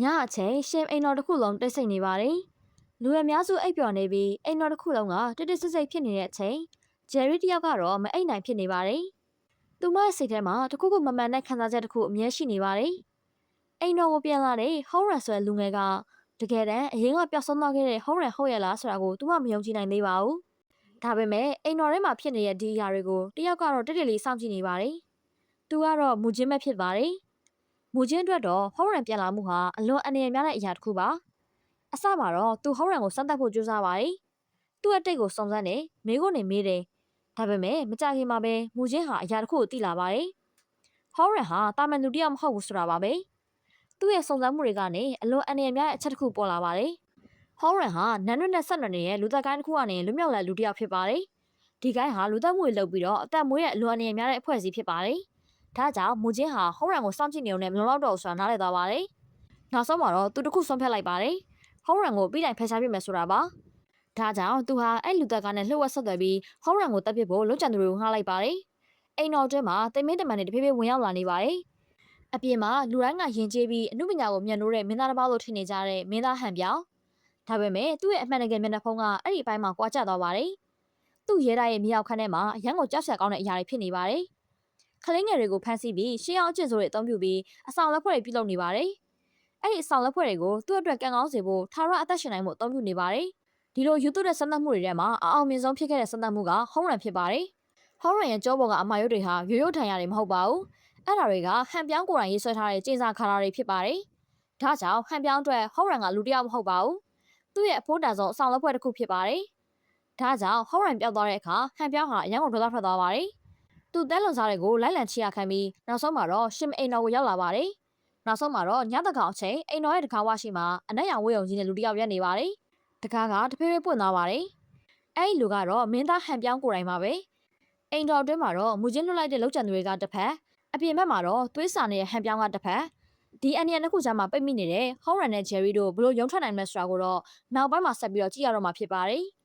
ညအချိန်ရှင်အိမ်တော်တစ်ခုလုံးတိတ်ဆိတ်နေပါတယ်။လူအများစုအိပ်ပျော်နေပြီးအိမ်တော်တစ်ခုလုံးကတိတ်တိတ်ဆိတ်ဆိတ်ဖြစ်နေတဲ့အချိန်ဂျယ်ရီတယောက်ကတော့မအိပ်နိုင်ဖြစ်နေပါတယ်။သူမရဲ့စိတ်ထဲမှာတခုခုမမှန်တဲ့ခံစားချက်တစ်ခုအမြဲရှိနေပါတယ်။အိမ်တော်ကိုပြန်လာတဲ့ဟောင်းရန်ဆိုတဲ့လူငယ်ကတကယ်တမ်းအရင်ကပျောက်ဆုံးသွားခဲ့တဲ့ဟောင်းရန်ဟုတ်ရဲ့လားဆိုတာကိုသူမမယုံကြည်နိုင်သေးပါဘူး။ဒါပေမဲ့အိမ်တော်ထဲမှာဖြစ်နေတဲ့ဒီအရာတွေကိုတယောက်ကတော့တိတ်တိတ်လေးစောင့်ကြည့်နေပါတယ်။သူကတော့မူချင်းမဲ့ဖြစ်ပါတယ်။မူချင်းအတွက်တော့ဟောင်းရန်ပြန်လာမှုဟာအလွန်အနေရများတဲ့အရာတစ်ခုပါ။အစမှာတော့သူဟောင်းရန်ကိုစမ်းသပ်ဖို့ကြိုးစားပါတယ်။သူ့အတိတ်ကိုစုံစမ်းနေမိကိုနေမေးတယ်။ဒါပေမဲ့မကြခင်မှာပဲမူချင်းဟာအရာတစ်ခုကိုသိလာပါတယ်။ဟောင်းရန်ဟာတာမန်လူတစ်ယောက်မဟုတ်ဘူးဆိုတာပါပဲ။သူ့ရဲ့စုံစမ်းမှုတွေကနေအလွန်အနေရများတဲ့အချက်တစ်ခုပေါ်လာပါတယ်။ဟောင်းရန်ဟာနန်းရွက်နဲ့ဆက်နွယ်နေတဲ့လူသက်ကိုင်းတစ်ခုကနေလွတ်မြောက်လာလူတစ်ယောက်ဖြစ်ပါတယ်။ဒီကိုင်းဟာလူသက်မှုတွေလုပ်ပြီးတော့အသက်မွေးတဲ့အလွန်အနေရများတဲ့အဖွဲ့အစည်းဖြစ်ပါတယ်။ဒါကြောင့်မူချင်းဟာဟောင်းရန်ကိုစောင့်ကြည့်နေုံနဲ့မလုံလောက်တော့ဘူးဆိုတာနားလည်သွားပါတယ်။နောက်ဆုံးမှာတော့သူတခုဆုံးဖြတ်လိုက်ပါတယ်။ဟောင်းရန်ကိုပြီးတိုင်ဖယ်ရှားပြမယ်ဆိုတာပါ။ဒါကြောင့်သူဟာအဲ့လူသက်ကားနဲ့လှုပ်ဝက်ဆက်သွယ်ပြီးဟောင်းရန်ကိုတပ်ပစ်ဖို့လုံခြံသူတွေကိုငှားလိုက်ပါတယ်။အိမ်တော်တွင်းမှာတိမ်မင်းတမန်တွေတဖြည်းဖြည်းဝင်ရောက်လာနေပါတယ်။အပြင်မှာလူတိုင်းကယဉ်ကျေးပြီးအမှုပညာကိုမြတ်နိုးတဲ့မင်းသားတစ်ပါးလို့ထင်နေကြတဲ့မင်းသားဟန်ပြောင်ဒါပေမဲ့သူ့ရဲ့အမှန်တကယ်မျက်နှာဖုံးကအဲ့ဒီအပိုင်းမှာကွာကျသွားပါတယ်။သူ့ရဲသားရဲ့မြေအောက်ခန်းထဲမှာအရန်ကိုကြောက်ဆက်ကောင်းတဲ့အရာတွေဖြစ်နေပါတယ်။ကလေးငယ်တွေကိုဖမ်းဆီးပြီးရှင်းအောင်အကျင့်ဆိုတွေအသုံးပြုပြီးအဆောင်လက်ဖွဲ့တွေပြုလုပ်နေပါတယ်။အဲ့ဒီအဆောင်လက်ဖွဲ့တွေကိုသူ့အတွက်ကံကောင်းစေဖို့ထာဝရအသက်ရှင်နိုင်မှုအသုံးပြုနေပါတယ်။ဒီလိုယူသွတဲ့စမ်းသပ်မှုတွေထဲမှာအအောင်မြင်ဆုံးဖြစ်ခဲ့တဲ့စမ်းသပ်မှုကဟောင်းရန်ဖြစ်ပါတယ်။ဟောင်းရန်ရဲ့ကြောပေါ်ကအမာရွတ်တွေဟာရိုးရိုးထန်ရတွေမဟုတ်ပါဘူး။အဲ့ဒါတွေကဟန်ပြောင်းကိုယ်တိုင်ရေးဆွဲထားတဲ့ကျင်းစာခါရာတွေဖြစ်ပါတယ်။ဒါကြောင့်ဟန်ပြောင်းအတွက်ဟောင်းရန်ကလူတစ်ယောက်မဟုတ်ပါဘူး။သူ့ရဲ့အဖို့တာဆုံးအဆောင်လက်ဖွဲ့တစ်ခုဖြစ်ပါတယ်။ဒါကြောင့်ဟောင်းရန်ပြောက်သွားတဲ့အခါဟန်ပြောင်းဟာအရန်ကိုဒေါသထွက်သွားပါတယ်။သူတဲလွန်စားတွေကိုလိုက်လံချီရခံပြီးနောက်ဆုံးမှာတော့ရှင်အိမ်တော်ကိုရောက်လာပါတယ်။နောက်ဆုံးမှာတော့ညတကောင်အချိန်အိမ်တော်ရဲ့တကားဝရှိမှာအနက်ရောင်ဝေယုံကြီးနဲ့လူတစ်ယောက်ရက်နေပါတယ်။တကားကတဖြည်းဖြည်းပွင့်သွားပါတယ်။အဲ့ဒီလူကတော့မင်းသားဟန်ပြောင်းကိုယ်တိုင်ပါပဲ။အိမ်တော်အတွင်းမှာတော့မူချင်းလွတ်လိုက်တဲ့လောက်ကျန်သူတွေကတစ်ဖက်အပြင်ဘက်မှာတော့သွေးစာနေတဲ့ဟန်ပြောင်းကတစ်ဖက်ဒီအန်နီယန်တစ်ခုကြားမှာပိတ်မိနေတဲ့ဟောင်းရန်နဲ့ဂျယ်ရီတို့ဘလို့ရုံထွက်နိုင်မလဲဆိုတာကိုတော့နောက်ပိုင်းမှာဆက်ပြီးတော့ကြည့်ရတော့မှာဖြစ်ပါတယ်။